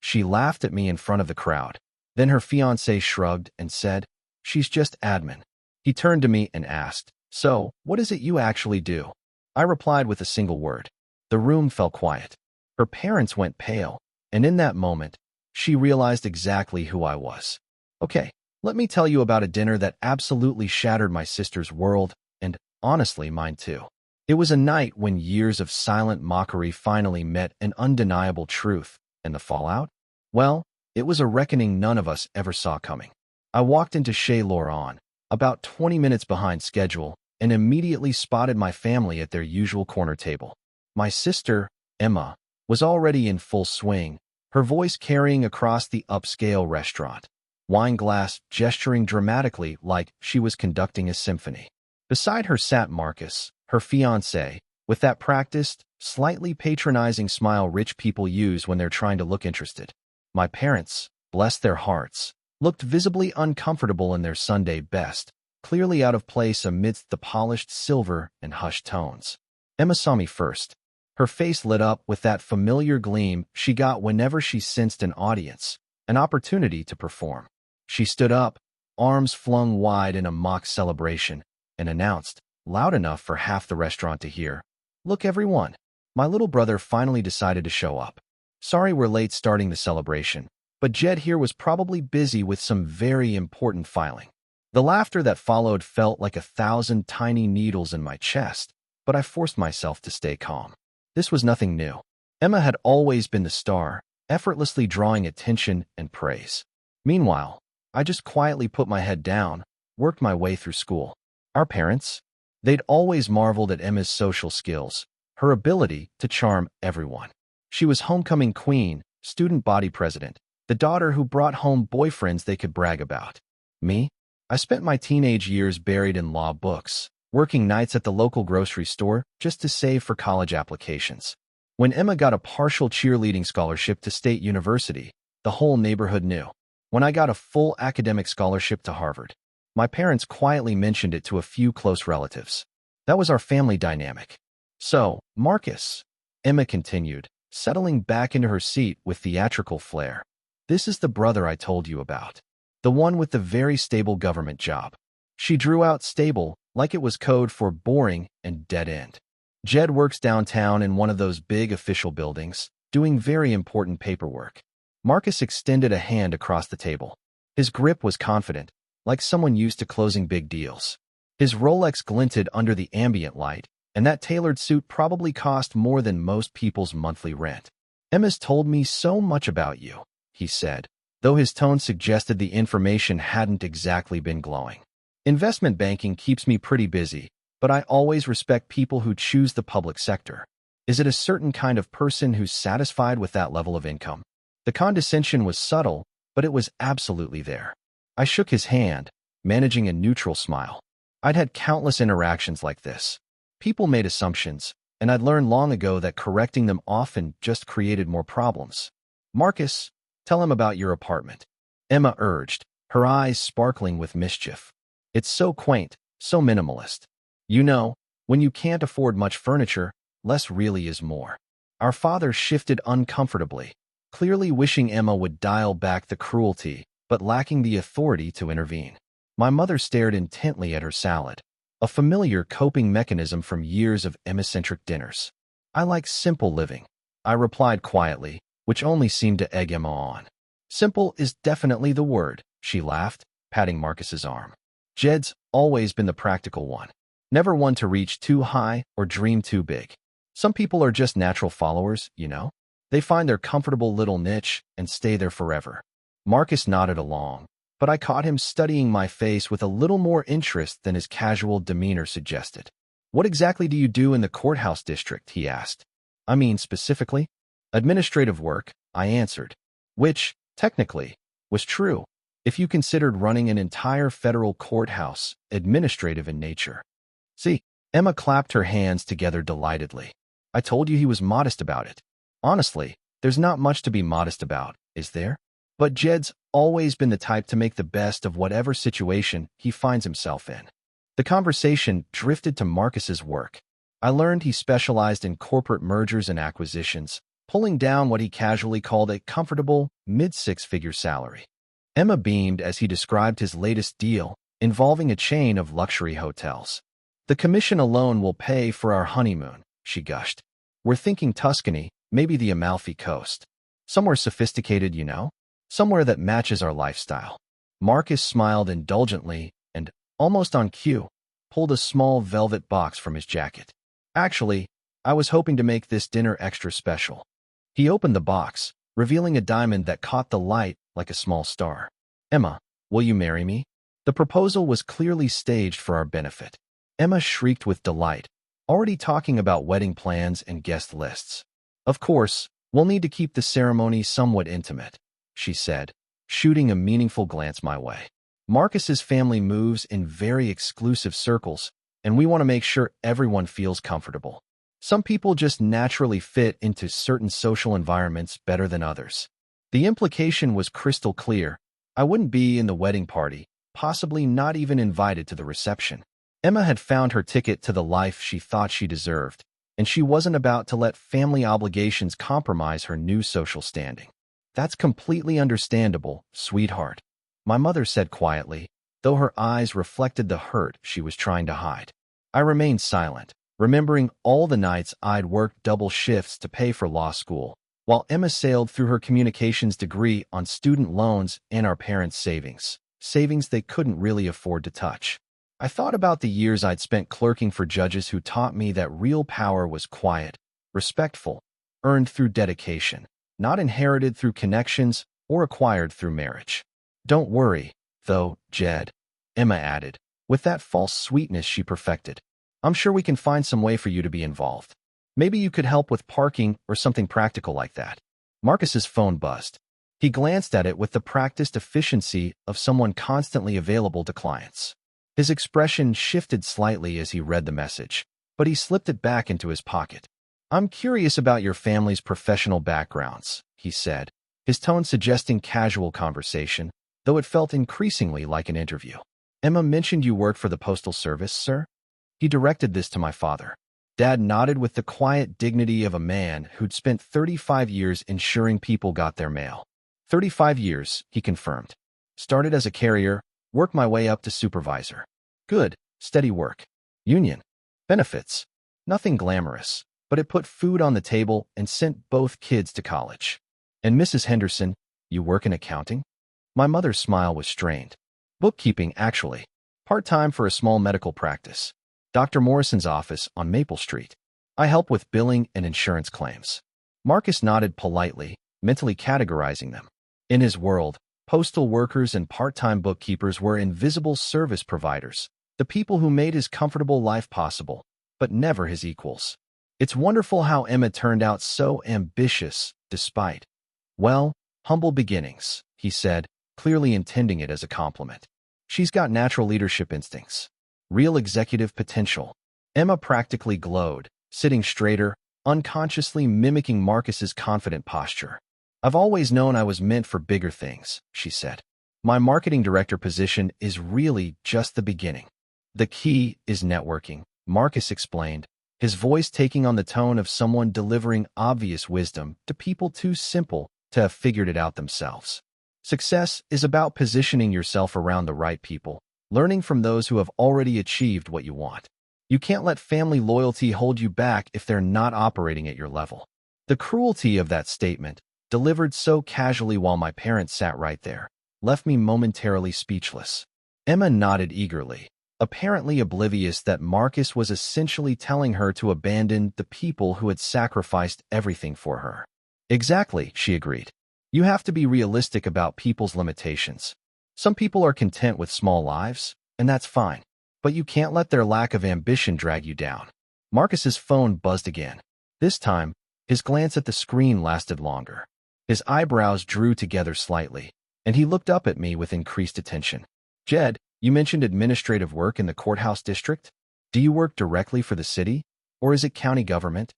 She laughed at me in front of the crowd. Then her fiancé shrugged and said, "She's just admin." He turned to me and asked, "So, what is it you actually do?" I replied with a single word. The room fell quiet. Her parents went pale, and in that moment, she realized exactly who I was. Okay, let me tell you about a dinner that absolutely shattered my sister's world, and honestly, mine too. It was a night when years of silent mockery finally met an undeniable truth, and the fallout? Well, it was a reckoning none of us ever saw coming. I walked into Chez Laurent, about 20 minutes behind schedule, and immediately spotted my family at their usual corner table. My sister, Emma, was already in full swing, her voice carrying across the upscale restaurant, wine glass gesturing dramatically like she was conducting a symphony. Beside her sat Marcus, her fiancé, with that practiced, slightly patronizing smile rich people use when they're trying to look interested. My parents, bless their hearts, looked visibly uncomfortable in their Sunday best, clearly out of place amidst the polished silver and hushed tones. Emma saw me first. Her face lit up with that familiar gleam she got whenever she sensed an audience, an opportunity to perform. She stood up, arms flung wide in a mock celebration, and announced, loud enough for half the restaurant to hear, "Look, everyone, my little brother finally decided to show up. Sorry we're late starting the celebration, but Jed here was probably busy with some very important filing." The laughter that followed felt like 1,000 tiny needles in my chest, but I forced myself to stay calm. This was nothing new. Emma had always been the star, effortlessly drawing attention and praise. Meanwhile, I just quietly put my head down, worked my way through school. Our parents? They'd always marveled at Emma's social skills, her ability to charm everyone. She was homecoming queen, student body president, the daughter who brought home boyfriends they could brag about. Me? I spent my teenage years buried in law books, working nights at the local grocery store just to save for college applications. When Emma got a partial cheerleading scholarship to State University, the whole neighborhood knew. When I got a full academic scholarship to Harvard, my parents quietly mentioned it to a few close relatives. That was our family dynamic. "So, Marcus," Emma continued, settling back into her seat with theatrical flair, "this is the brother I told you about. The one with the very stable government job." She drew out stable like it was code for boring and dead end. "Jed works downtown in one of those big official buildings, doing very important paperwork." Marcus extended a hand across the table. His grip was confident, like someone used to closing big deals. His Rolex glinted under the ambient light, and that tailored suit probably cost more than most people's monthly rent. "Emma's told me so much about you," he said, though his tone suggested the information hadn't exactly been glowing. "Investment banking keeps me pretty busy, but I always respect people who choose the public sector. Is it a certain kind of person who's satisfied with that level of income?" The condescension was subtle, but it was absolutely there. I shook his hand, managing a neutral smile. I'd had countless interactions like this. People made assumptions, and I'd learned long ago that correcting them often just created more problems. "Marcus, tell him about your apartment," Emma urged, her eyes sparkling with mischief. "It's so quaint, so minimalist. You know, when you can't afford much furniture, less really is more." Our father shifted uncomfortably, clearly wishing Emma would dial back the cruelty, but lacking the authority to intervene. My mother stared intently at her salad, a familiar coping mechanism from years of Emma-centric dinners. "I like simple living," I replied quietly, which only seemed to egg Emma on. "Simple is definitely the word," she laughed, patting Marcus's arm. "Jed's always been the practical one, never one to reach too high or dream too big. Some people are just natural followers, you know? They find their comfortable little niche and stay there forever." Marcus nodded along, but I caught him studying my face with a little more interest than his casual demeanor suggested. "What exactly do you do in the courthouse district?" he asked. "I mean, specifically?" "Administrative work," I answered, which, technically, was true, if you considered running an entire federal courthouse administrative in nature. "See," Emma clapped her hands together delightedly. "I told you he was modest about it. Honestly, there's not much to be modest about, is there? But Jed's always been the type to make the best of whatever situation he finds himself in." The conversation drifted to Marcus's work. I learned he specialized in corporate mergers and acquisitions, pulling down what he casually called a comfortable mid-six-figure salary. Emma beamed as he described his latest deal, involving a chain of luxury hotels. "The commission alone will pay for our honeymoon," she gushed. "We're thinking Tuscany, maybe the Amalfi Coast. Somewhere sophisticated, you know? Somewhere that matches our lifestyle." Marcus smiled indulgently and, almost on cue, pulled a small velvet box from his jacket. "Actually, I was hoping to make this dinner extra special." He opened the box, revealing a diamond that caught the light like a small star. "Emma, will you marry me?" The proposal was clearly staged for our benefit. Emma shrieked with delight, already talking about wedding plans and guest lists. "Of course, we'll need to keep the ceremony somewhat intimate," she said, shooting a meaningful glance my way. "Marcus's family moves in very exclusive circles, and we want to make sure everyone feels comfortable. Some people just naturally fit into certain social environments better than others." The implication was crystal clear. I wouldn't be in the wedding party, possibly not even invited to the reception. Emma had found her ticket to the life she thought she deserved, and she wasn't about to let family obligations compromise her new social standing. "That's completely understandable, sweetheart," my mother said quietly, though her eyes reflected the hurt she was trying to hide. I remained silent, remembering all the nights I'd worked double shifts to pay for law school, while Emma sailed through her communications degree on student loans and our parents' savings they couldn't really afford to touch. I thought about the years I'd spent clerking for judges who taught me that real power was quiet, respectful, earned through dedication, not inherited through connections or acquired through marriage. "Don't worry, though, Jed," Emma added, with that false sweetness she perfected. "I'm sure we can find some way for you to be involved. Maybe you could help with parking or something practical like that." Marcus's phone buzzed. He glanced at it with the practiced efficiency of someone constantly available to clients. His expression shifted slightly as he read the message, but he slipped it back into his pocket. "I'm curious about your family's professional backgrounds," he said, his tone suggesting casual conversation, though it felt increasingly like an interview. "Emma mentioned you work for the Postal Service, sir?" He directed this to my father. Dad nodded with the quiet dignity of a man who'd spent 35 years ensuring people got their mail. 35 years, he confirmed. "Started as a carrier, worked my way up to supervisor. Good, steady work. Union. Benefits. Nothing glamorous, but it put food on the table and sent both kids to college." "And Mrs. Henderson, you work in accounting?" My mother's smile was strained. "Bookkeeping, actually. Part-time for a small medical practice. Dr. Morrison's office on Maple Street. I help with billing and insurance claims." Marcus nodded politely, mentally categorizing them. In his world, postal workers and part-time bookkeepers were invisible service providers, the people who made his comfortable life possible, but never his equals. It's wonderful how Emma turned out so ambitious, despite, well, humble beginnings, he said, clearly intending it as a compliment. "She's got natural leadership instincts. Real executive potential." Emma practically glowed, sitting straighter, unconsciously mimicking Marcus's confident posture. "I've always known I was meant for bigger things," she said. "My marketing director position is really just the beginning. The key is networking," Marcus explained, his voice taking on the tone of someone delivering obvious wisdom to people too simple to have figured it out themselves. "Success is about positioning yourself around the right people, learning from those who have already achieved what you want. You can't let family loyalty hold you back if they're not operating at your level." The cruelty of that statement, delivered so casually while my parents sat right there, left me momentarily speechless. Emma nodded eagerly, apparently oblivious that Marcus was essentially telling her to abandon the people who had sacrificed everything for her. "Exactly," she agreed. "You have to be realistic about people's limitations. Some people are content with small lives, and that's fine. But you can't let their lack of ambition drag you down." Marcus's phone buzzed again. This time, his glance at the screen lasted longer. His eyebrows drew together slightly, and he looked up at me with increased attention. "Jed, you mentioned administrative work in the Courthouse district? Do you work directly for the city, or is it county government?"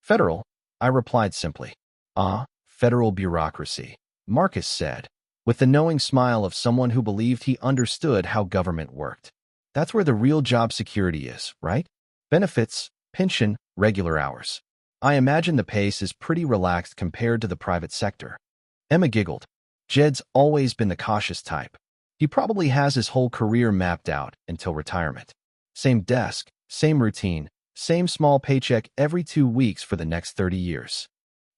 "Federal," I replied simply. "Ah, federal bureaucracy," Marcus said, with the knowing smile of someone who believed he understood how government worked. "That's where the real job security is, right? Benefits, pension, regular hours." I imagine the pace is pretty relaxed compared to the private sector. Emma giggled. Jed's always been the cautious type. He probably has his whole career mapped out until retirement. Same desk, same routine, same small paycheck every 2 weeks for the next 30 years.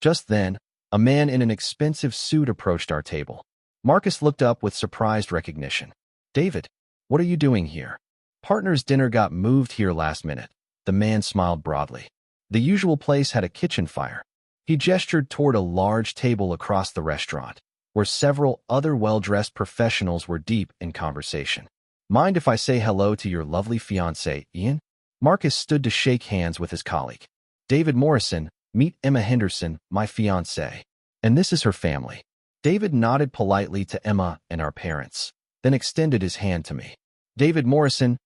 Just then, a man in an expensive suit approached our table. Marcus looked up with surprised recognition. David, what are you doing here? Partner's dinner got moved here last minute. The man smiled broadly. The usual place had a kitchen fire. He gestured toward a large table across the restaurant, where several other well-dressed professionals were deep in conversation. Mind if I say hello to your lovely fiancé, Ian? Marcus stood to shake hands with his colleague. David Morrison, meet Emma Henderson, my fiancé. And this is her family. David nodded politely to Emma and our parents, then extended his hand to me. David Morrison,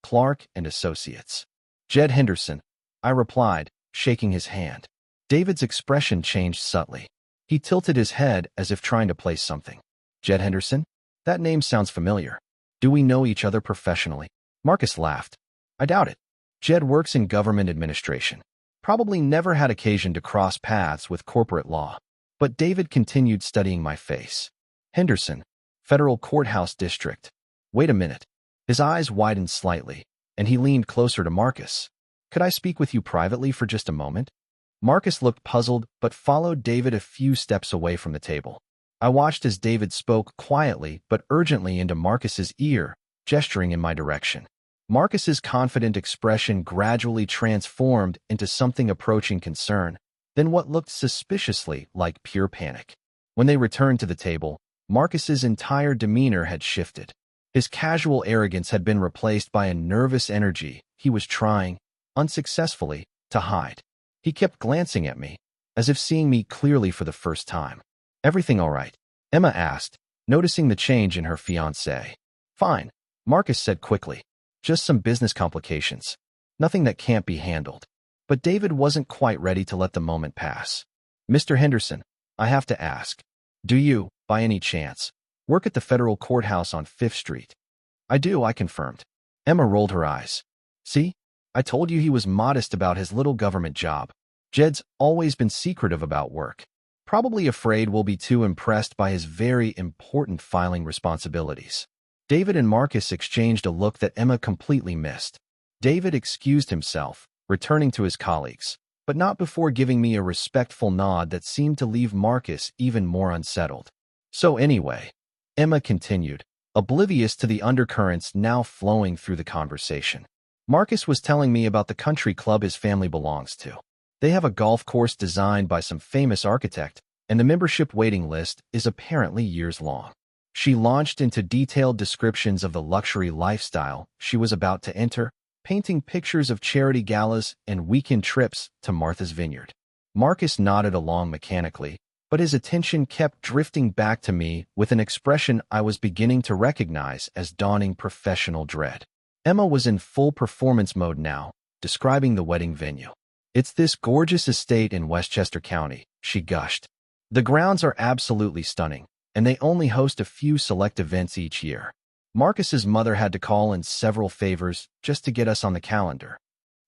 Clark and Associates. Jed Henderson, I replied, shaking his hand. David's expression changed subtly. He tilted his head as if trying to place something. Jed Henderson? That name sounds familiar. Do we know each other professionally? Marcus laughed. I doubt it. Jed works in government administration. Probably never had occasion to cross paths with corporate law. But David continued studying my face. Henderson, Federal Courthouse District. Wait a minute. His eyes widened slightly, and he leaned closer to Marcus. Could I speak with you privately for just a moment? Marcus looked puzzled, but followed David a few steps away from the table. I watched as David spoke quietly but urgently into Marcus's ear, gesturing in my direction. Marcus's confident expression gradually transformed into something approaching concern, then what looked suspiciously like pure panic. When they returned to the table, Marcus's entire demeanor had shifted. His casual arrogance had been replaced by a nervous energy he was trying, unsuccessfully, to hide. He kept glancing at me, as if seeing me clearly for the first time. Everything all right? Emma asked, noticing the change in her fiancé. Fine, Marcus said quickly. Just some business complications. Nothing that can't be handled. But David wasn't quite ready to let the moment pass. Mr. Henderson, I have to ask. Do you, by any chance, work at the federal courthouse on 5th Street? I do, I confirmed. Emma rolled her eyes. See? I told you he was modest about his little government job. Jed's always been secretive about work. Probably afraid we'll be too impressed by his very important filing responsibilities. David and Marcus exchanged a look that Emma completely missed. David excused himself, returning to his colleagues, but not before giving me a respectful nod that seemed to leave Marcus even more unsettled. So anyway, Emma continued, oblivious to the undercurrents now flowing through the conversation. Marcus was telling me about the country club his family belongs to. They have a golf course designed by some famous architect, and the membership waiting list is apparently years long. She launched into detailed descriptions of the luxury lifestyle she was about to enter, painting pictures of charity galas and weekend trips to Martha's Vineyard. Marcus nodded along mechanically, but his attention kept drifting back to me with an expression I was beginning to recognize as dawning professional dread. Emma was in full performance mode now, describing the wedding venue. It's this gorgeous estate in Westchester County, she gushed. The grounds are absolutely stunning, and they only host a few select events each year. Marcus's mother had to call in several favors just to get us on the calendar.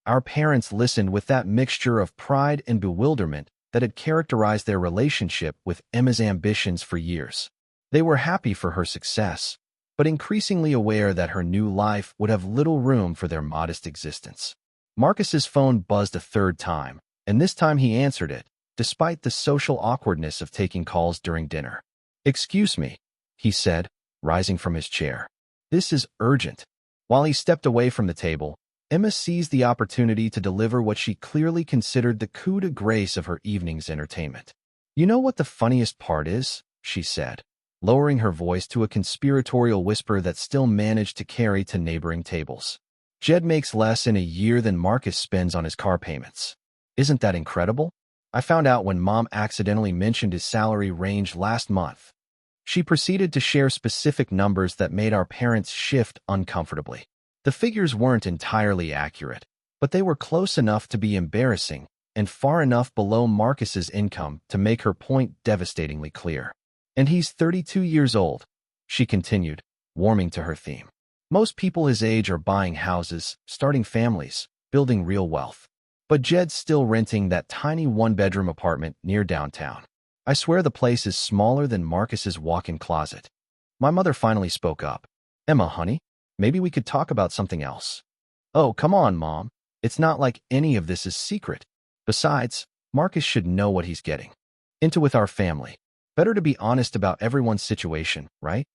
Our parents listened with that mixture of pride and bewilderment that had characterized their relationship with Emma's ambitions for years. They were happy for her success, but increasingly aware that her new life would have little room for their modest existence. Marcus's phone buzzed a third time, and this time he answered it, despite the social awkwardness of taking calls during dinner. Excuse me, he said, rising from his chair. This is urgent. While he stepped away from the table, Emma seized the opportunity to deliver what she clearly considered the coup de grace of her evening's entertainment. You know what the funniest part is? She said, lowering her voice to a conspiratorial whisper that still managed to carry to neighboring tables. Jed makes less in a year than Marcus spends on his car payments. Isn't that incredible? I found out when Mom accidentally mentioned his salary range last month. She proceeded to share specific numbers that made our parents shift uncomfortably. The figures weren't entirely accurate, but they were close enough to be embarrassing and far enough below Marcus's income to make her point devastatingly clear. And he's 32 years old, she continued, warming to her theme. Most people his age are buying houses, starting families, building real wealth. but Jed's still renting that tiny one-bedroom apartment near downtown. I swear the place is smaller than Marcus's walk-in closet. My mother finally spoke up. Emma, honey, maybe we could talk about something else. Oh, come on, Mom. It's not like any of this is secret. Besides, Marcus should know what he's getting into with our family. Better to be honest about everyone's situation, right?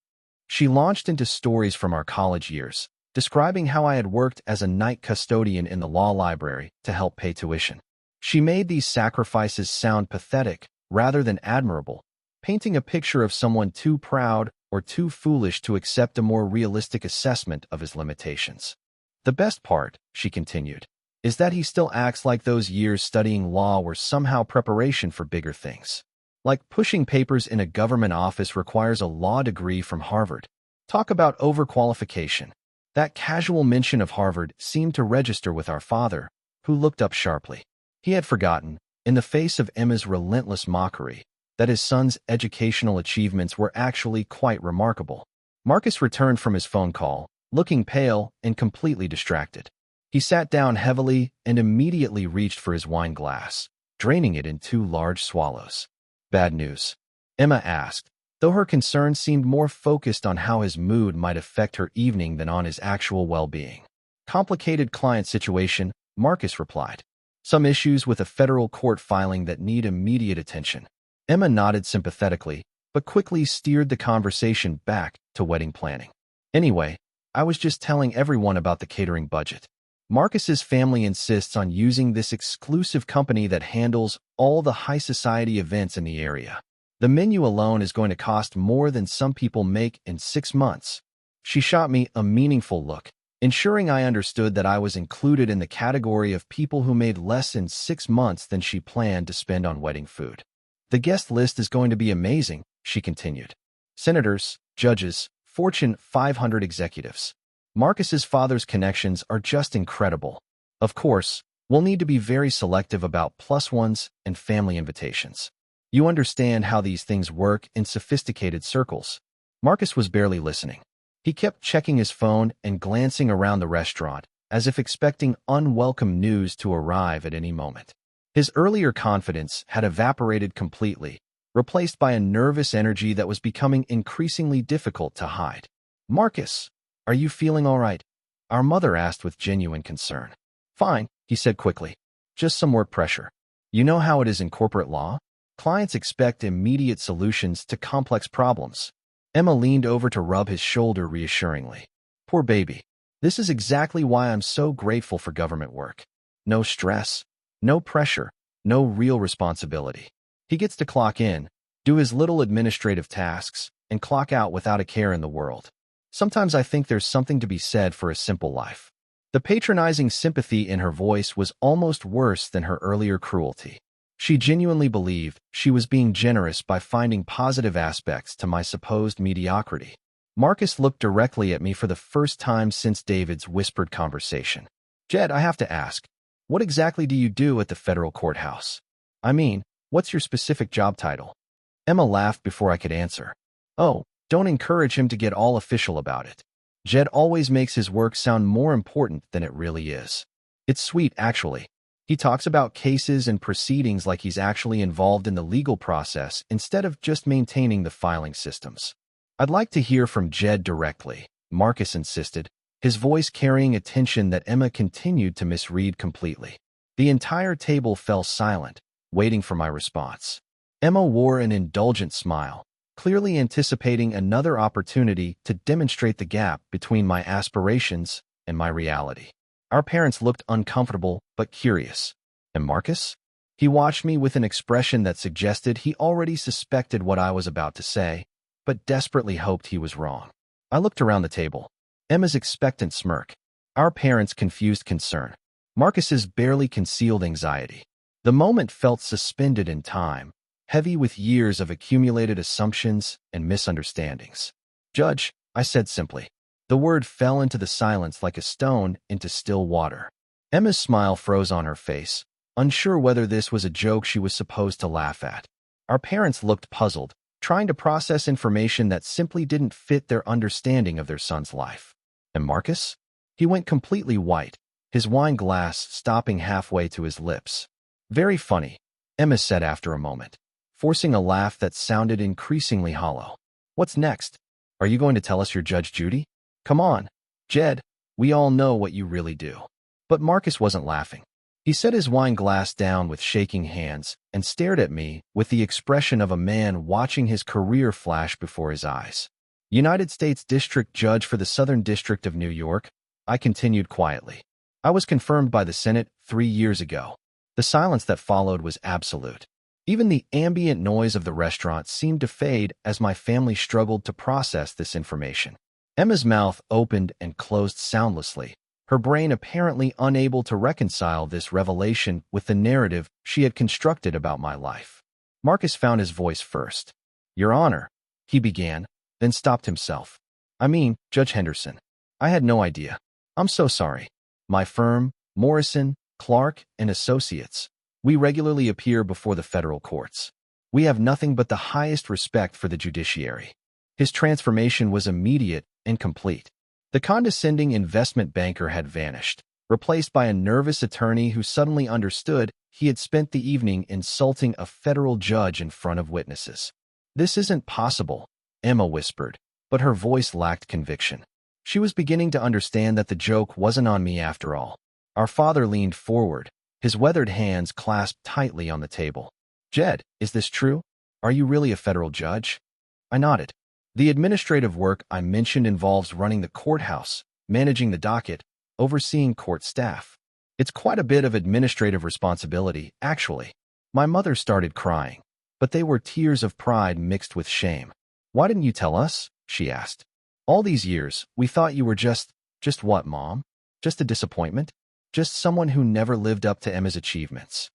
She launched into stories from our college years, describing how I had worked as a night custodian in the law library to help pay tuition. She made these sacrifices sound pathetic rather than admirable, painting a picture of someone too proud or too foolish to accept a more realistic assessment of his limitations. The best part, she continued, is that he still acts like those years studying law were somehow preparation for bigger things. Like pushing papers in a government office requires a law degree from Harvard. Talk about overqualification. That casual mention of Harvard seemed to register with our father, who looked up sharply. He had forgotten, in the face of Emma's relentless mockery, that his son's educational achievements were actually quite remarkable. Marcus returned from his phone call, looking pale and completely distracted. He sat down heavily and immediately reached for his wine glass, draining it in 2 large swallows. Bad news? Emma asked, though her concern seemed more focused on how his mood might affect her evening than on his actual well-being. Complicated client situation, Marcus replied. Some issues with a federal court filing that need immediate attention. Emma nodded sympathetically, but quickly steered the conversation back to wedding planning. Anyway, I was just telling everyone about the catering budget. Marcus's family insists on using this exclusive company that handles all the high society events in the area. The menu alone is going to cost more than some people make in 6 months. She shot me a meaningful look, ensuring I understood that I was included in the category of people who made less in 6 months than she planned to spend on wedding food. The guest list is going to be amazing, she continued. Senators, judges, Fortune 500 executives. Marcus's father's connections are just incredible. Of course, we'll need to be very selective about +1s and family invitations. You understand how these things work in sophisticated circles. Marcus was barely listening. He kept checking his phone and glancing around the restaurant, as if expecting unwelcome news to arrive at any moment. His earlier confidence had evaporated completely, replaced by a nervous energy that was becoming increasingly difficult to hide. Marcus, are you feeling all right? Our mother asked with genuine concern. Fine, he said quickly. Just some work pressure. You know how it is in corporate law? Clients expect immediate solutions to complex problems. Emma leaned over to rub his shoulder reassuringly. Poor baby. This is exactly why I'm so grateful for government work. No stress, no pressure, no real responsibility. He gets to clock in, do his little administrative tasks, and clock out without a care in the world. Sometimes I think there's something to be said for a simple life. The patronizing sympathy in her voice was almost worse than her earlier cruelty. She genuinely believed she was being generous by finding positive aspects to my supposed mediocrity. Marcus looked directly at me for the first time since David's whispered conversation. Jed, I have to ask, what exactly do you do at the federal courthouse? I mean, what's your specific job title? Emma laughed before I could answer. Oh, don't encourage him to get all official about it. Jed always makes his work sound more important than it really is. It's sweet, actually. He talks about cases and proceedings like he's actually involved in the legal process instead of just maintaining the filing systems. I'd like to hear from Jed directly, Marcus insisted, his voice carrying a tension that Emma continued to misread completely. The entire table fell silent, waiting for my response. Emma wore an indulgent smile, clearly anticipating another opportunity to demonstrate the gap between my aspirations and my reality. Our parents looked uncomfortable but curious. And Marcus? He watched me with an expression that suggested he already suspected what I was about to say, but desperately hoped he was wrong. I looked around the table. Emma's expectant smirk. Our parents' confused concern. Marcus's barely concealed anxiety. The moment felt suspended in time, heavy with years of accumulated assumptions and misunderstandings. Judge, I said simply. The word fell into the silence like a stone into still water. Emma's smile froze on her face, unsure whether this was a joke she was supposed to laugh at. Our parents looked puzzled, trying to process information that simply didn't fit their understanding of their son's life. And Marcus? He went completely white, his wine glass stopping halfway to his lips. Very funny, Emma said after a moment, forcing a laugh that sounded increasingly hollow. What's next? Are you going to tell us you're Judge Judy? Come on, Jed, we all know what you really do. But Marcus wasn't laughing. He set his wine glass down with shaking hands and stared at me with the expression of a man watching his career flash before his eyes. United States District Judge for the Southern District of New York, I continued quietly. I was confirmed by the Senate 3 years ago. The silence that followed was absolute. Even the ambient noise of the restaurant seemed to fade as my family struggled to process this information. Emma's mouth opened and closed soundlessly, her brain apparently unable to reconcile this revelation with the narrative she had constructed about my life. Marcus found his voice first. Your Honor, he began, then stopped himself. I mean, Judge Henderson, I had no idea. I'm so sorry. My firm, Morrison, Clark and Associates, we regularly appear before the federal courts. We have nothing but the highest respect for the judiciary. His transformation was immediate and complete. The condescending investment banker had vanished, replaced by a nervous attorney who suddenly understood he had spent the evening insulting a federal judge in front of witnesses. This isn't possible, Emma whispered, but her voice lacked conviction. She was beginning to understand that the joke wasn't on me after all. Our father leaned forward, his weathered hands clasped tightly on the table. Jed, is this true? Are you really a federal judge? I nodded. The administrative work I mentioned involves running the courthouse, managing the docket, overseeing court staff. It's quite a bit of administrative responsibility, actually. My mother started crying, but they were tears of pride mixed with shame. Why didn't you tell us? She asked. All these years, we thought you were just what, Mom? Just a disappointment? Just someone who never lived up to Emma's achievements.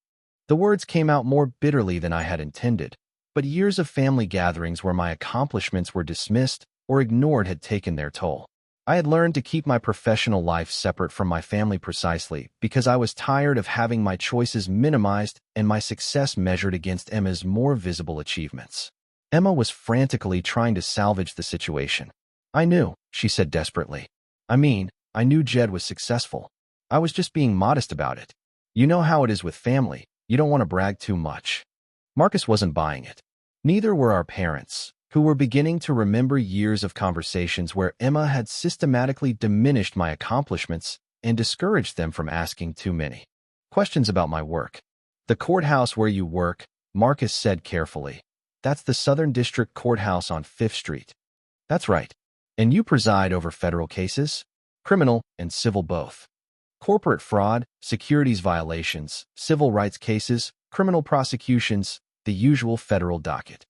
The words came out more bitterly than I had intended, but years of family gatherings where my accomplishments were dismissed or ignored had taken their toll. I had learned to keep my professional life separate from my family precisely because I was tired of having my choices minimized and my success measured against Emma's more visible achievements. Emma was frantically trying to salvage the situation. I knew, she said desperately. I knew Jed was successful. I was just being modest about it. You know how it is with family, you don't want to brag too much. Marcus wasn't buying it. Neither were our parents, who were beginning to remember years of conversations where Emma had systematically diminished my accomplishments and discouraged them from asking too many questions about my work. The courthouse where you work, Marcus said carefully. That's the Southern District Courthouse on 5th Street. That's right. And you preside over federal cases? Criminal and civil both. Corporate fraud, securities violations, civil rights cases, criminal prosecutions, the usual federal docket.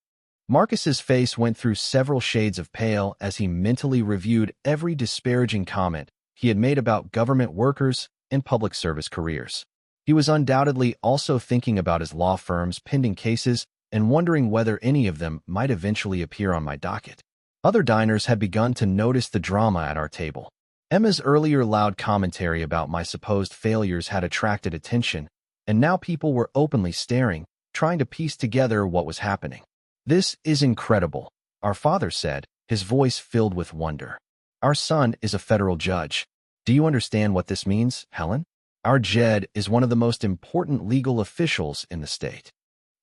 Marcus's face went through several shades of pale as he mentally reviewed every disparaging comment he had made about government workers and public service careers. He was undoubtedly also thinking about his law firm's pending cases and wondering whether any of them might eventually appear on my docket. Other diners had begun to notice the drama at our table. Emma's earlier loud commentary about my supposed failures had attracted attention, and now people were openly staring, trying to piece together what was happening. This is incredible, our father said, his voice filled with wonder. Our son is a federal judge. Do you understand what this means, Helen? Our Jed is one of the most important legal officials in the state.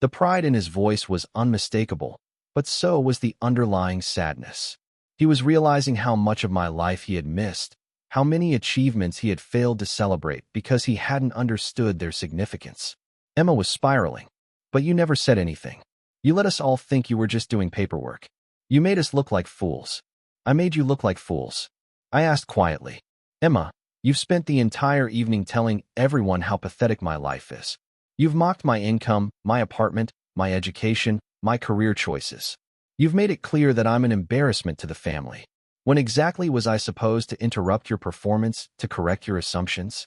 The pride in his voice was unmistakable, but so was the underlying sadness. He was realizing how much of my life he had missed, how many achievements he had failed to celebrate because he hadn't understood their significance. Emma was spiraling. But you never said anything. You let us all think you were just doing paperwork. You made us look like fools. I made you look like fools. I asked quietly. Emma, you've spent the entire evening telling everyone how pathetic my life is. You've mocked my income, my apartment, my education, my career choices. You've made it clear that I'm an embarrassment to the family. When exactly was I supposed to interrupt your performance to correct your assumptions?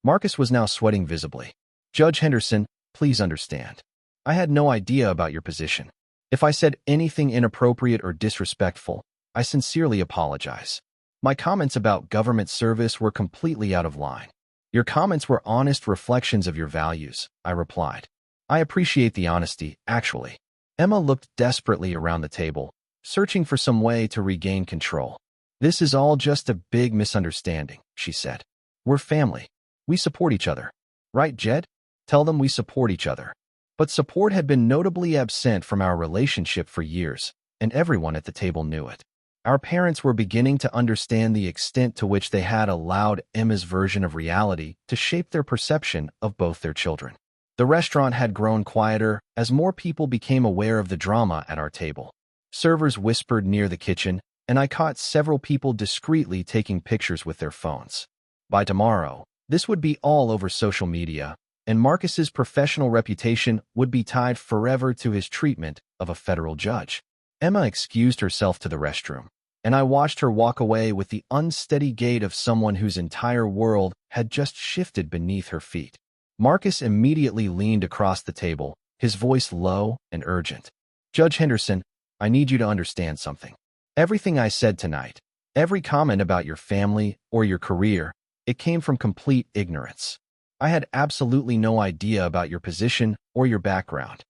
Marcus was now sweating visibly. Judge Henderson, please understand. I had no idea about your position. If I said anything inappropriate or disrespectful, I sincerely apologize. My comments about government service were completely out of line. Your comments were honest reflections of your values, I replied. I appreciate the honesty, actually. Emma looked desperately around the table, searching for some way to regain control. This is all just a big misunderstanding, she said. We're family. We support each other. Right, Jed? Tell them we support each other. But support had been notably absent from our relationship for years, and everyone at the table knew it. Our parents were beginning to understand the extent to which they had allowed Emma's version of reality to shape their perception of both their children. The restaurant had grown quieter as more people became aware of the drama at our table. Servers whispered near the kitchen, and I caught several people discreetly taking pictures with their phones. By tomorrow, this would be all over social media, and Marcus's professional reputation would be tied forever to his treatment of a federal judge. Emma excused herself to the restroom, and I watched her walk away with the unsteady gait of someone whose entire world had just shifted beneath her feet. Marcus immediately leaned across the table, his voice low and urgent. Judge Henderson, I need you to understand something. Everything I said tonight, every comment about your family or your career, it came from complete ignorance. I had absolutely no idea about your position or your background.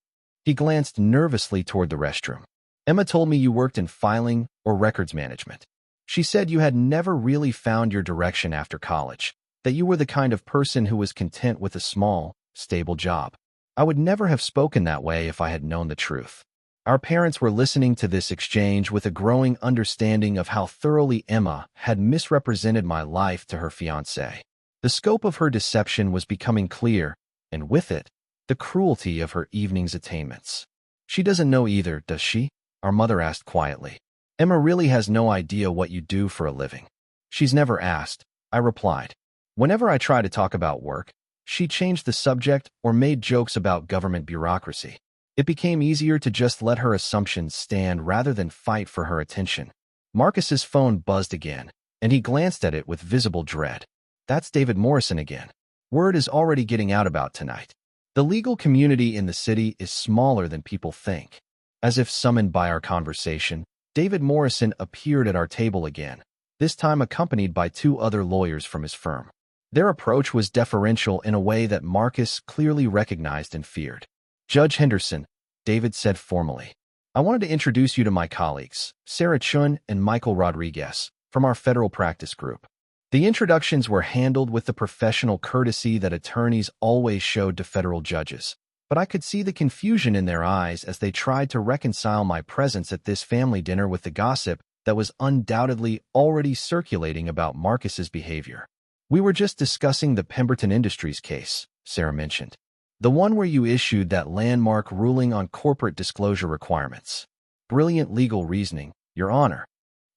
He glanced nervously toward the restroom. Emma told me you worked in filing or records management. She said you had never really found your direction after college, that you were the kind of person who was content with a small, stable job. I would never have spoken that way if I had known the truth. Our parents were listening to this exchange with a growing understanding of how thoroughly Emma had misrepresented my life to her fiancé. The scope of her deception was becoming clear, and with it, the cruelty of her evening's attainments. She doesn't know either, does she? Our mother asked quietly. Emma really has no idea what you do for a living. She's never asked, I replied. Whenever I try to talk about work, she changed the subject or made jokes about government bureaucracy. It became easier to just let her assumptions stand rather than fight for her attention. Marcus's phone buzzed again, and he glanced at it with visible dread. That's David Morrison again. Word is already getting out about tonight. The legal community in the city is smaller than people think. As if summoned by our conversation, David Morrison appeared at our table again, this time accompanied by 2 other lawyers from his firm. Their approach was deferential in a way that Marcus clearly recognized and feared. Judge Henderson, David said formally, I wanted to introduce you to my colleagues, Sarah Chun and Michael Rodriguez, from our federal practice group. The introductions were handled with the professional courtesy that attorneys always showed to federal judges, but I could see the confusion in their eyes as they tried to reconcile my presence at this family dinner with the gossip that was undoubtedly already circulating about Marcus's behavior. We were just discussing the Pemberton Industries case, Sarah mentioned. The one where you issued that landmark ruling on corporate disclosure requirements. Brilliant legal reasoning, Your Honor.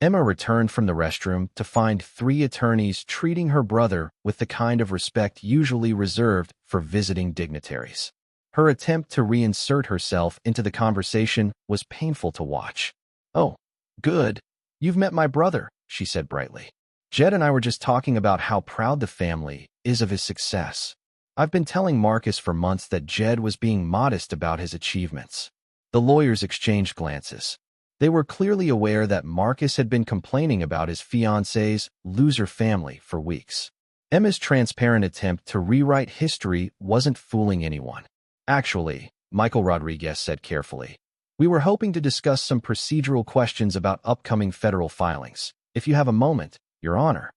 Emma returned from the restroom to find 3 attorneys treating her brother with the kind of respect usually reserved for visiting dignitaries. Her attempt to reinsert herself into the conversation was painful to watch. Oh, good. You've met my brother, she said brightly. Jed and I were just talking about how proud the family is of his success. I've been telling Marcus for months that Jed was being modest about his achievements. The lawyers exchanged glances. They were clearly aware that Marcus had been complaining about his fiancé's loser family for weeks. Emma's transparent attempt to rewrite history wasn't fooling anyone. Actually, Michael Rodriguez said carefully, we were hoping to discuss some procedural questions about upcoming federal filings. If you have a moment, Your Honor.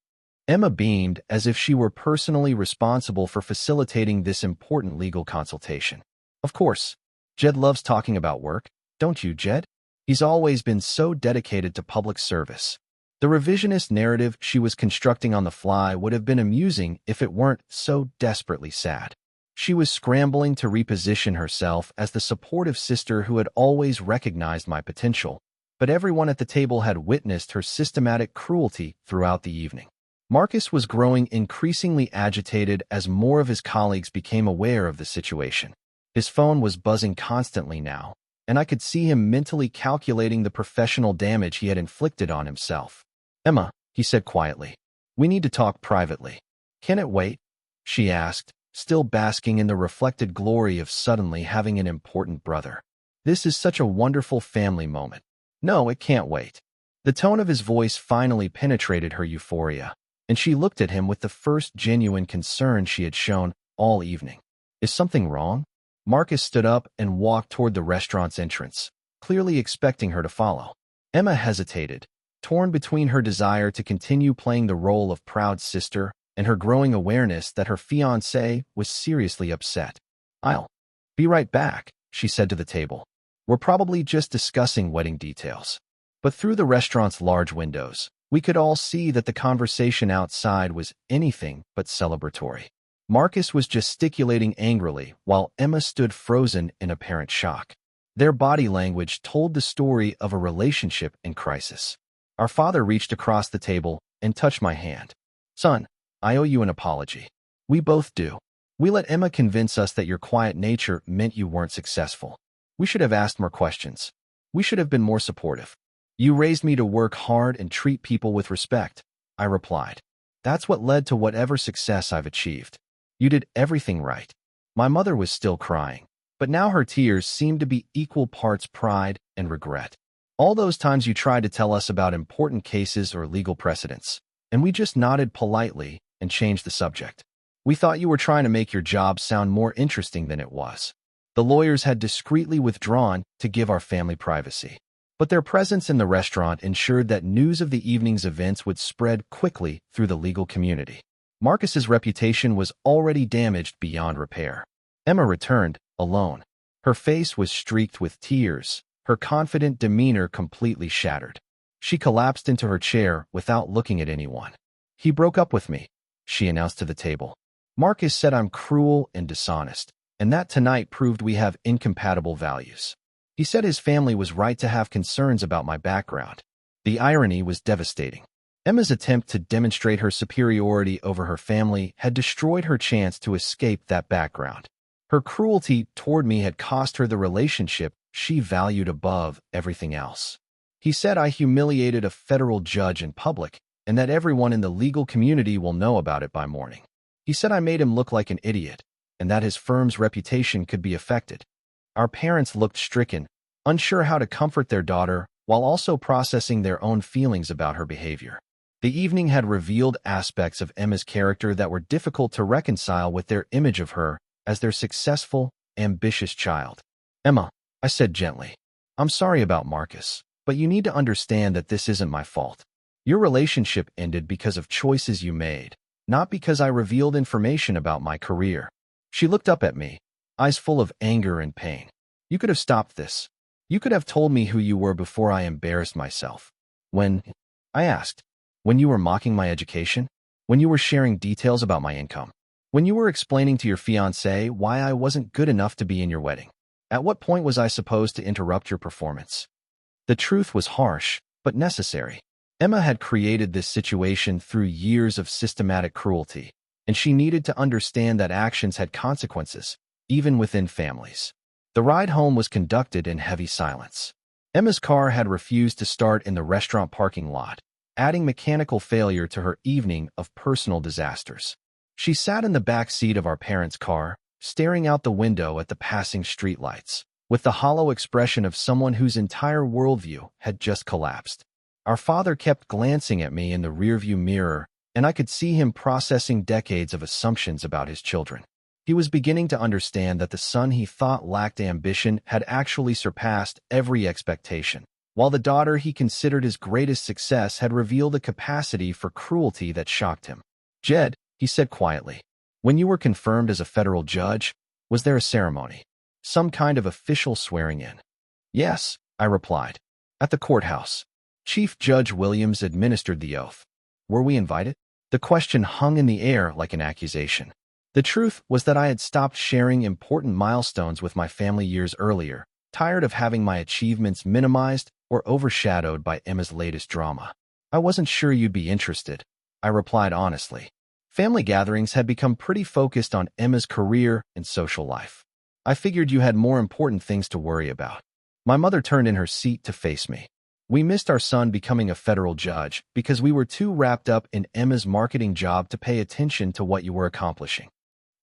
Emma beamed as if she were personally responsible for facilitating this important legal consultation. Of course. Jed loves talking about work, don't you, Jed? He's always been so dedicated to public service. The revisionist narrative she was constructing on the fly would have been amusing if it weren't so desperately sad. She was scrambling to reposition herself as the supportive sister who had always recognized my potential, but everyone at the table had witnessed her systematic cruelty throughout the evening. Marcus was growing increasingly agitated as more of his colleagues became aware of the situation. His phone was buzzing constantly now, and I could see him mentally calculating the professional damage he had inflicted on himself. Emma, he said quietly, we need to talk privately. Can it wait? She asked, still basking in the reflected glory of suddenly having an important brother. This is such a wonderful family moment. No, it can't wait. The tone of his voice finally penetrated her euphoria, and she looked at him with the first genuine concern she had shown all evening. Is something wrong? Marcus stood up and walked toward the restaurant's entrance, clearly expecting her to follow. Emma hesitated, torn between her desire to continue playing the role of proud sister and her growing awareness that her fiancé was seriously upset. "I'll be right back," she said to the table. "We're probably just discussing wedding details." But through the restaurant's large windows, we could all see that the conversation outside was anything but celebratory. Marcus was gesticulating angrily while Emma stood frozen in apparent shock. Their body language told the story of a relationship in crisis. Our father reached across the table and touched my hand. "Son, I owe you an apology." "We both do. We let Emma convince us that your quiet nature meant you weren't successful. We should have asked more questions. We should have been more supportive. You raised me to work hard and treat people with respect," I replied. "That's what led to whatever success I've achieved. You did everything right." My mother was still crying, but now her tears seemed to be equal parts pride and regret. "All those times you tried to tell us about important cases or legal precedents, and we just nodded politely and changed the subject. We thought you were trying to make your job sound more interesting than it was." The lawyers had discreetly withdrawn to give our family privacy, but their presence in the restaurant ensured that news of the evening's events would spread quickly through the legal community. Marcus's reputation was already damaged beyond repair. Emma returned, alone. Her face was streaked with tears, her confident demeanor completely shattered. She collapsed into her chair without looking at anyone. "He broke up with me," she announced to the table. "Marcus said I'm cruel and dishonest, and that tonight proved we have incompatible values. He said his family was right to have concerns about my background." The irony was devastating. Emma's attempt to demonstrate her superiority over her family had destroyed her chance to escape that background. Her cruelty toward me had cost her the relationship she valued above everything else. "He said I humiliated a federal judge in public, and that everyone in the legal community will know about it by morning. He said I made him look like an idiot, and that his firm's reputation could be affected." Our parents looked stricken, unsure how to comfort their daughter while also processing their own feelings about her behavior. The evening had revealed aspects of Emma's character that were difficult to reconcile with their image of her as their successful, ambitious child. "Emma," I said gently, "I'm sorry about Marcus, but you need to understand that this isn't my fault. Your relationship ended because of choices you made, not because I revealed information about my career." She looked up at me, eyes full of anger and pain. "You could have stopped this. You could have told me who you were before I embarrassed myself." "When?" I asked. "When you were mocking my education? When you were sharing details about my income? When you were explaining to your fiancé why I wasn't good enough to be in your wedding? At what point was I supposed to interrupt your performance?" The truth was harsh, but necessary. Emma had created this situation through years of systematic cruelty, and she needed to understand that actions had consequences, even within families. The ride home was conducted in heavy silence. Emma's car had refused to start in the restaurant parking lot, adding mechanical failure to her evening of personal disasters. She sat in the back seat of our parents' car, staring out the window at the passing streetlights, with the hollow expression of someone whose entire worldview had just collapsed. Our father kept glancing at me in the rearview mirror, and I could see him processing decades of assumptions about his children. He was beginning to understand that the son he thought lacked ambition had actually surpassed every expectation, while the daughter he considered his greatest success had revealed a capacity for cruelty that shocked him. "Jed," he said quietly, "when you were confirmed as a federal judge, was there a ceremony? Some kind of official swearing in?" "Yes," I replied. "At the courthouse. Chief Judge Williams administered the oath." "Were we invited?" The question hung in the air like an accusation. The truth was that I had stopped sharing important milestones with my family years earlier, tired of having my achievements minimized or overshadowed by Emma's latest drama. "I wasn't sure you'd be interested," I replied honestly. Family gatherings had become pretty focused on Emma's career and social life. "I figured you had more important things to worry about." My mother turned in her seat to face me. "We missed our son becoming a federal judge because we were too wrapped up in Emma's marketing job to pay attention to what you were accomplishing."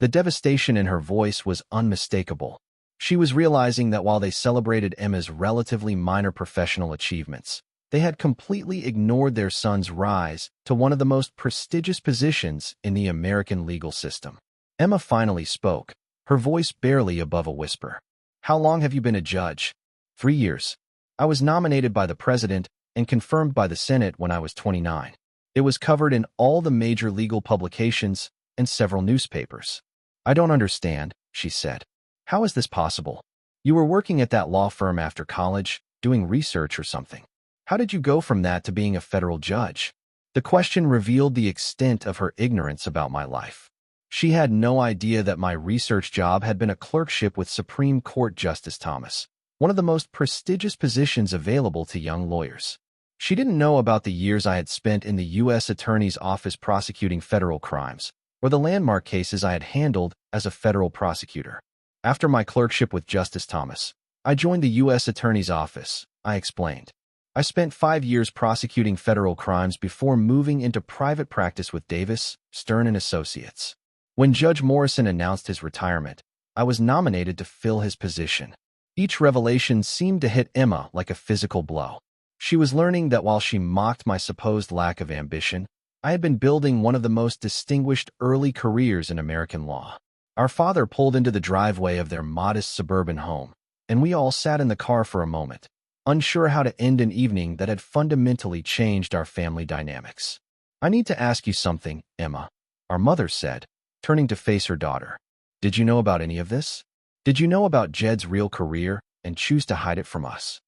The devastation in her voice was unmistakable. She was realizing that while they celebrated Emma's relatively minor professional achievements, they had completely ignored their son's rise to one of the most prestigious positions in the American legal system. Emma finally spoke, her voice barely above a whisper. "How long have you been a judge?" 3 years. I was nominated by the president and confirmed by the Senate when I was 29. It was covered in all the major legal publications and several newspapers. "I don't understand," she said. "How is this possible? You were working at that law firm after college, doing research or something. How did you go from that to being a federal judge?" The question revealed the extent of her ignorance about my life. She had no idea that my research job had been a clerkship with Supreme Court Justice Thomas, one of the most prestigious positions available to young lawyers. She didn't know about the years I had spent in the U.S. Attorney's Office prosecuting federal crimes, or the landmark cases I had handled as a federal prosecutor. After my clerkship with Justice Thomas, I joined the U.S. Attorney's Office, I explained. I spent 5 years prosecuting federal crimes before moving into private practice with Davis, Stern and Associates. When Judge Morrison announced his retirement, I was nominated to fill his position. Each revelation seemed to hit Emma like a physical blow. She was learning that while she mocked my supposed lack of ambition, I had been building one of the most distinguished early careers in American law. Our father pulled into the driveway of their modest suburban home, and we all sat in the car for a moment, unsure how to end an evening that had fundamentally changed our family dynamics. "I need to ask you something, Emma," our mother said, turning to face her daughter. "Did you know about any of this? Did you know about Jed's real career and choose to hide it from us?"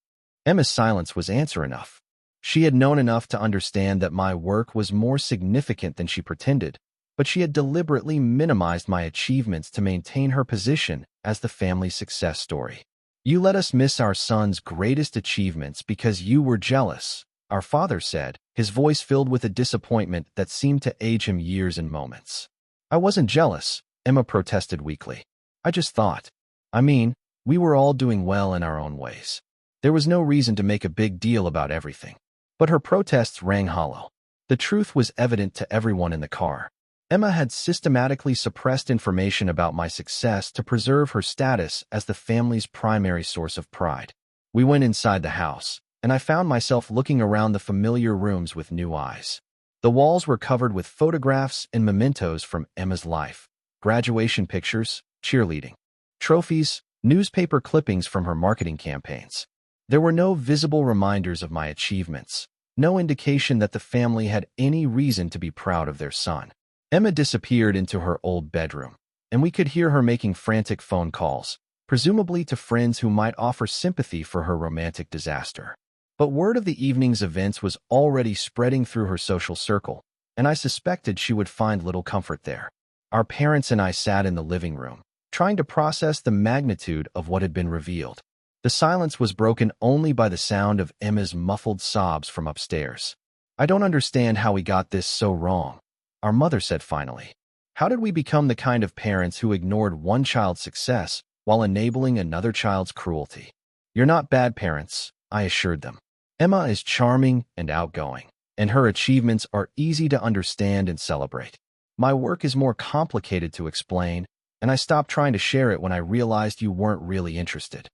Emma's silence was answer enough. She had known enough to understand that my work was more significant than she pretended, but she had deliberately minimized my achievements to maintain her position as the family success story. "You let us miss our son's greatest achievements because you were jealous," our father said, his voice filled with a disappointment that seemed to age him years and moments. "I wasn't jealous," Emma protested weakly. "I just thought. We were all doing well in our own ways. There was no reason to make a big deal about everything." But her protests rang hollow. The truth was evident to everyone in the car. Emma had systematically suppressed information about my success to preserve her status as the family's primary source of pride. We went inside the house, and I found myself looking around the familiar rooms with new eyes. The walls were covered with photographs and mementos from Emma's life: graduation pictures, cheerleading, trophies, newspaper clippings from her marketing campaigns. There were no visible reminders of my achievements, no indication that the family had any reason to be proud of their son. Emma disappeared into her old bedroom, and we could hear her making frantic phone calls, presumably to friends who might offer sympathy for her romantic disaster. But word of the evening's events was already spreading through her social circle, and I suspected she would find little comfort there. Our parents and I sat in the living room, trying to process the magnitude of what had been revealed. The silence was broken only by the sound of Emma's muffled sobs from upstairs. "I don't understand how we got this so wrong," our mother said finally. "How did we become the kind of parents who ignored one child's success while enabling another child's cruelty?" "You're not bad parents," I assured them. "Emma is charming and outgoing, and her achievements are easy to understand and celebrate. My work is more complicated to explain, and I stopped trying to share it when I realized you weren't really interested."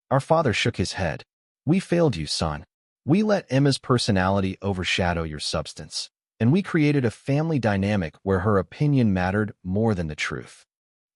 Our father shook his head. "We failed you, son. We let Emma's personality overshadow your substance, and we created a family dynamic where her opinion mattered more than the truth."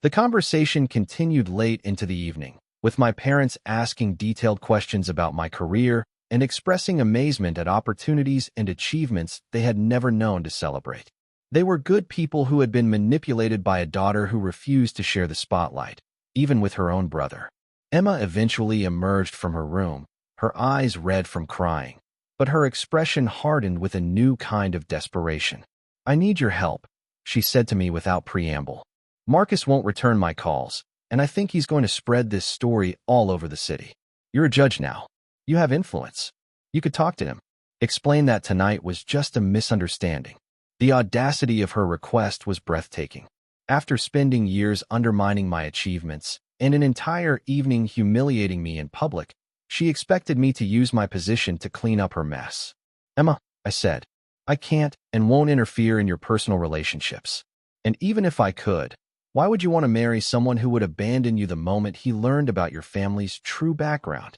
The conversation continued late into the evening, with my parents asking detailed questions about my career and expressing amazement at opportunities and achievements they had never known to celebrate. They were good people who had been manipulated by a daughter who refused to share the spotlight, even with her own brother. Emma eventually emerged from her room, her eyes red from crying, but her expression hardened with a new kind of desperation. "I need your help," she said to me without preamble. "Marcus won't return my calls, and I think he's going to spread this story all over the city. You're a judge now. You have influence. You could talk to him. Explain that tonight was just a misunderstanding." The audacity of her request was breathtaking. After spending years undermining my achievements and an entire evening humiliating me in public, she expected me to use my position to clean up her mess. "Emma," I said, "I can't and won't interfere in your personal relationships. And even if I could, why would you want to marry someone who would abandon you the moment he learned about your family's true background?"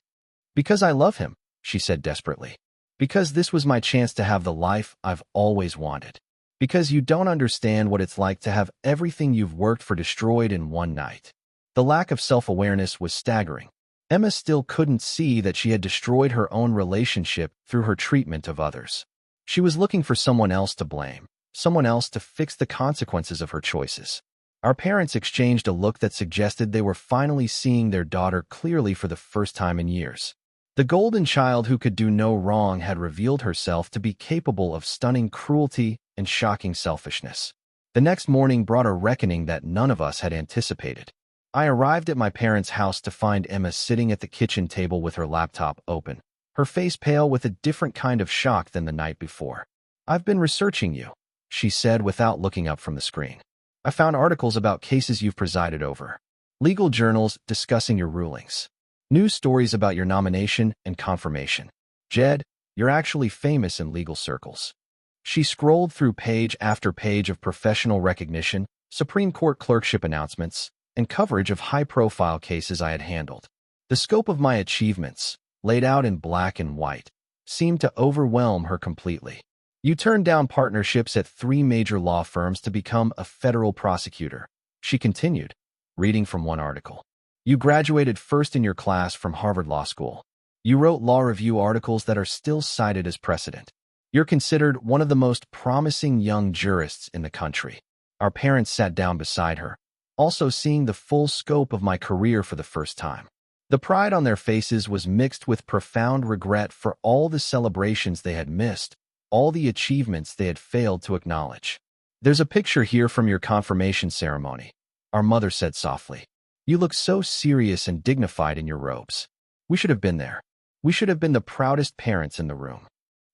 "Because I love him," she said desperately. "Because this was my chance to have the life I've always wanted. Because you don't understand what it's like to have everything you've worked for destroyed in one night." The lack of self-awareness was staggering. Emma still couldn't see that she had destroyed her own relationship through her treatment of others. She was looking for someone else to blame, someone else to fix the consequences of her choices. Our parents exchanged a look that suggested they were finally seeing their daughter clearly for the first time in years. The golden child who could do no wrong had revealed herself to be capable of stunning cruelty and shocking selfishness. The next morning brought a reckoning that none of us had anticipated. I arrived at my parents' house to find Emma sitting at the kitchen table with her laptop open, her face pale with a different kind of shock than the night before. "I've been researching you," she said without looking up from the screen. "I found articles about cases you've presided over, legal journals discussing your rulings, news stories about your nomination and confirmation. Jed, you're actually famous in legal circles." She scrolled through page after page of professional recognition, Supreme Court clerkship announcements, and coverage of high-profile cases I had handled. The scope of my achievements, laid out in black and white, seemed to overwhelm her completely. "You turned down partnerships at 3 major law firms to become a federal prosecutor," she continued, reading from one article. "You graduated first in your class from Harvard Law School. You wrote law review articles that are still cited as precedent. You're considered one of the most promising young jurists in the country." Our parents sat down beside her, also seeing the full scope of my career for the first time. The pride on their faces was mixed with profound regret for all the celebrations they had missed, all the achievements they had failed to acknowledge. "There's a picture here from your confirmation ceremony," our mother said softly. "You look so serious and dignified in your robes. We should have been there. We should have been the proudest parents in the room."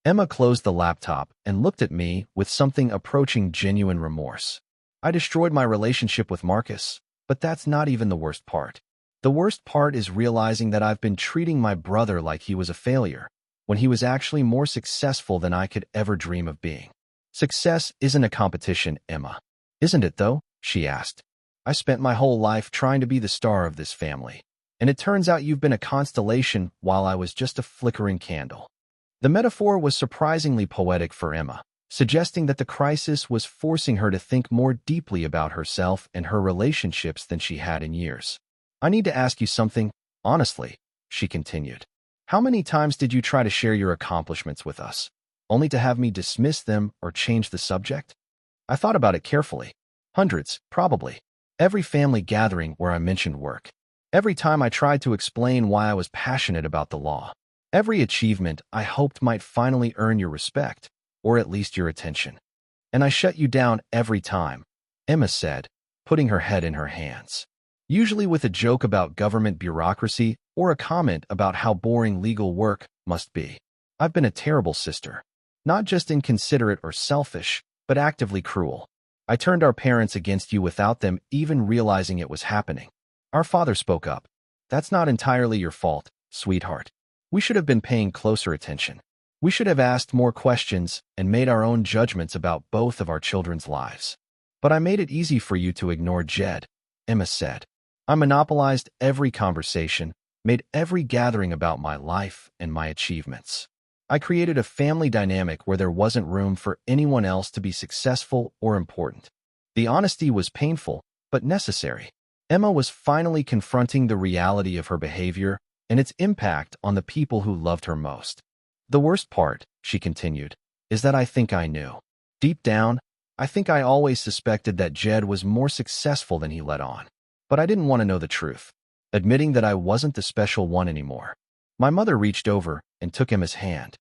Emma closed the laptop and looked at me with something approaching genuine remorse. "I destroyed my relationship with Marcus, but that's not even the worst part. The worst part is realizing that I've been treating my brother like he was a failure, when he was actually more successful than I could ever dream of being." "Success isn't a competition, Emma." "Isn't it, though?" she asked. "I spent my whole life trying to be the star of this family, and it turns out you've been a constellation while I was just a flickering candle." The metaphor was surprisingly poetic for Emma, suggesting that the crisis was forcing her to think more deeply about herself and her relationships than she had in years. "I need to ask you something, honestly," she continued. "How many times did you try to share your accomplishments with us, only to have me dismiss them or change the subject?" I thought about it carefully. Hundreds, probably. Every family gathering where I mentioned work. Every time I tried to explain why I was passionate about the law. Every achievement I hoped might finally earn your respect, or at least your attention. "And I shut you down every time," Emma said, putting her head in her hands. "Usually with a joke about government bureaucracy or a comment about how boring legal work must be. I've been a terrible sister. Not just inconsiderate or selfish, but actively cruel. I turned our parents against you without them even realizing it was happening." Our father spoke up. "That's not entirely your fault, sweetheart. We should have been paying closer attention. We should have asked more questions and made our own judgments about both of our children's lives. But I made it easy for you to ignore Jed," Emma said. "I monopolized every conversation, made every gathering about my life and my achievements. I created a family dynamic where there wasn't room for anyone else to be successful or important. The honesty was painful, but necessary." Emma was finally confronting the reality of her behavior and its impact on the people who loved her most. "The worst part," she continued, "is that I think I knew. Deep down, I think I always suspected that Jed was more successful than he let on. But I didn't want to know the truth, admitting that I wasn't the special one anymore." My mother reached over and took Emma's hand.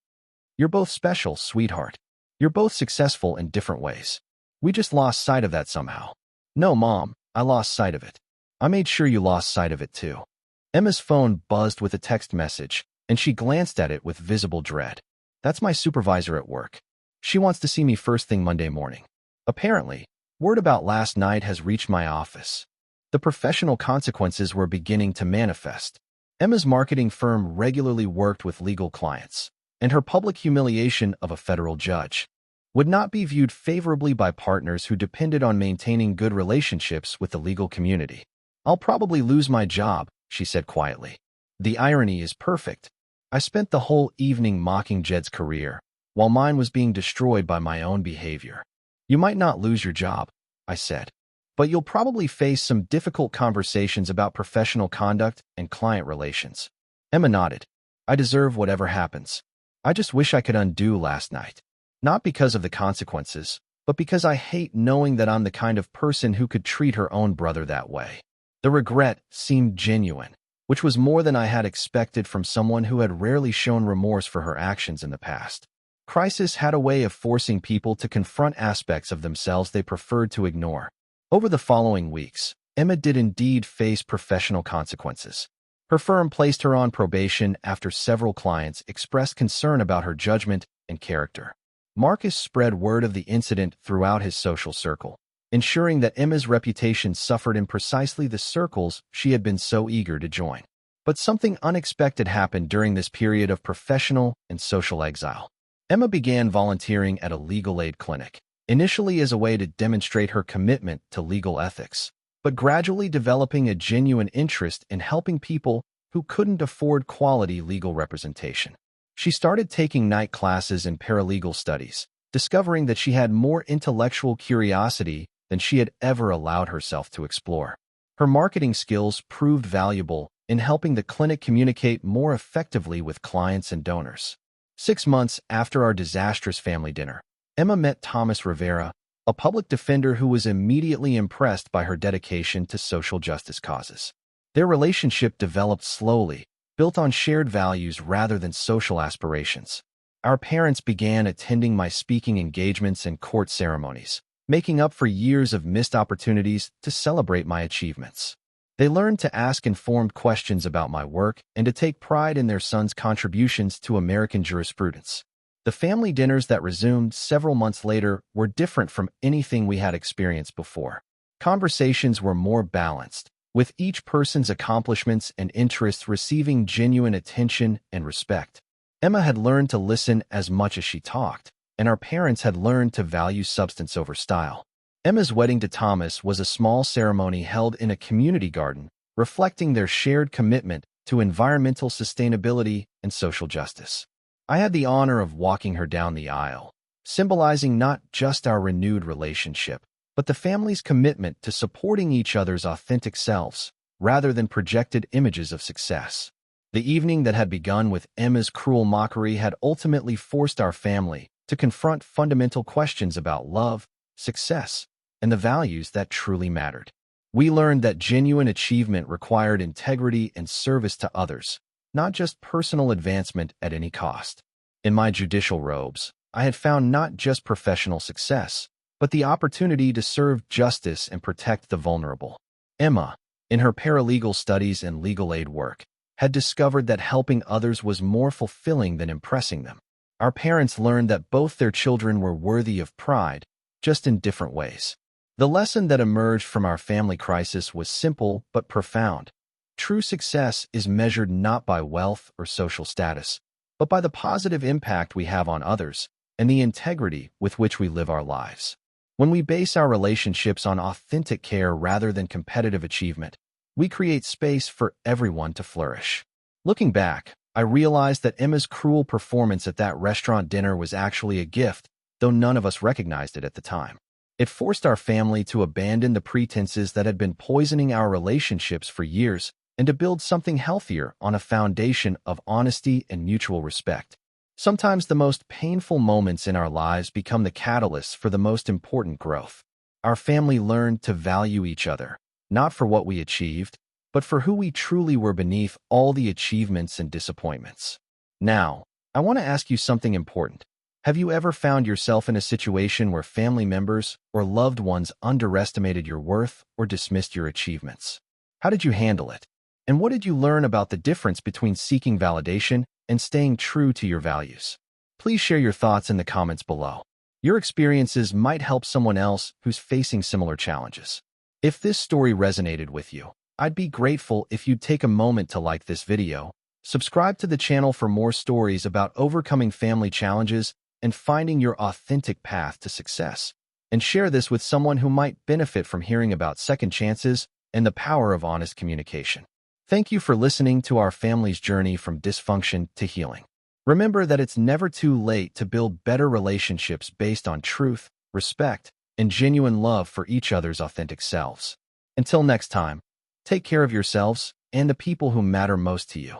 "You're both special, sweetheart. You're both successful in different ways. We just lost sight of that somehow." "No, Mom, I lost sight of it. I made sure you lost sight of it too." Emma's phone buzzed with a text message, and she glanced at it with visible dread. "That's my supervisor at work. She wants to see me first thing Monday morning. Apparently, word about last night has reached my office." The professional consequences were beginning to manifest. Emma's marketing firm regularly worked with legal clients, and her public humiliation of a federal judge would not be viewed favorably by partners who depended on maintaining good relationships with the legal community. "I'll probably lose my job," she said quietly. The irony is perfect. I spent the whole evening mocking Jed's career, while mine was being destroyed by my own behavior. "You might not lose your job," I said, "but you'll probably face some difficult conversations about professional conduct and client relations." Emma nodded. "I deserve whatever happens. I just wish I could undo last night." Not because of the consequences, but because I hate knowing that I'm the kind of person who could treat her own brother that way. The regret seemed genuine, which was more than I had expected from someone who had rarely shown remorse for her actions in the past. Crisis had a way of forcing people to confront aspects of themselves they preferred to ignore. Over the following weeks, Emma did indeed face professional consequences. Her firm placed her on probation after several clients expressed concern about her judgment and character. Marcus spread word of the incident throughout his social circle, ensuring that Emma's reputation suffered in precisely the circles she had been so eager to join. But something unexpected happened during this period of professional and social exile. Emma began volunteering at a legal aid clinic, initially as a way to demonstrate her commitment to legal ethics, but gradually developing a genuine interest in helping people who couldn't afford quality legal representation. She started taking night classes in paralegal studies, discovering that she had more intellectual curiosity than she had ever allowed herself to explore. Her marketing skills proved valuable in helping the clinic communicate more effectively with clients and donors. 6 months after our disastrous family dinner, Emma met Thomas Rivera, a public defender who was immediately impressed by her dedication to social justice causes. Their relationship developed slowly, built on shared values rather than social aspirations. Our parents began attending my speaking engagements and court ceremonies, making up for years of missed opportunities to celebrate my achievements. They learned to ask informed questions about my work and to take pride in their son's contributions to American jurisprudence. The family dinners that resumed several months later were different from anything we had experienced before. Conversations were more balanced, with each person's accomplishments and interests receiving genuine attention and respect. Emma had learned to listen as much as she talked, and our parents had learned to value substance over style. Emma's wedding to Thomas was a small ceremony held in a community garden, reflecting their shared commitment to environmental sustainability and social justice. I had the honor of walking her down the aisle, symbolizing not just our renewed relationship, but the family's commitment to supporting each other's authentic selves, rather than projected images of success. The evening that had begun with Emma's cruel mockery had ultimately forced our family to confront fundamental questions about love, success, and the values that truly mattered. We learned that genuine achievement required integrity and service to others, not just personal advancement at any cost. In my judicial robes, I had found not just professional success, but the opportunity to serve justice and protect the vulnerable. Emma, in her paralegal studies and legal aid work, had discovered that helping others was more fulfilling than impressing them. Our parents learned that both their children were worthy of pride, just in different ways. The lesson that emerged from our family crisis was simple but profound. True success is measured not by wealth or social status, but by the positive impact we have on others and the integrity with which we live our lives. When we base our relationships on authentic care rather than competitive achievement, we create space for everyone to flourish. Looking back, I realized that Emma's cruel performance at that restaurant dinner was actually a gift, though none of us recognized it at the time. It forced our family to abandon the pretenses that had been poisoning our relationships for years and to build something healthier on a foundation of honesty and mutual respect. Sometimes the most painful moments in our lives become the catalysts for the most important growth. Our family learned to value each other, not for what we achieved, but for who we truly were beneath all the achievements and disappointments. Now, I want to ask you something important. Have you ever found yourself in a situation where family members or loved ones underestimated your worth or dismissed your achievements? How did you handle it? And what did you learn about the difference between seeking validation and staying true to your values? Please share your thoughts in the comments below. Your experiences might help someone else who's facing similar challenges. If this story resonated with you, I'd be grateful if you'd take a moment to like this video, subscribe to the channel for more stories about overcoming family challenges and finding your authentic path to success, and share this with someone who might benefit from hearing about second chances and the power of honest communication. Thank you for listening to our family's journey from dysfunction to healing. Remember that it's never too late to build better relationships based on truth, respect, and genuine love for each other's authentic selves. Until next time, take care of yourselves and the people who matter most to you.